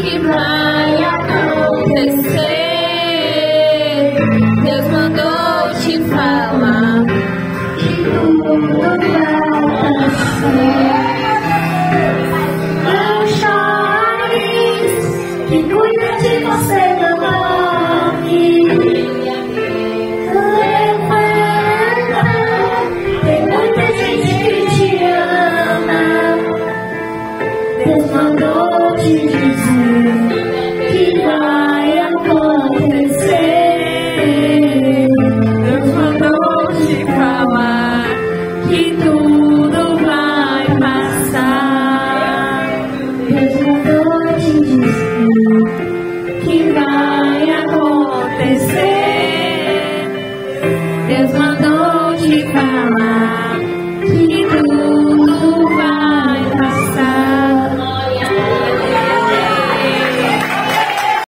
que vai acontecer. Deus mandou te falar que tudo vai dar certo.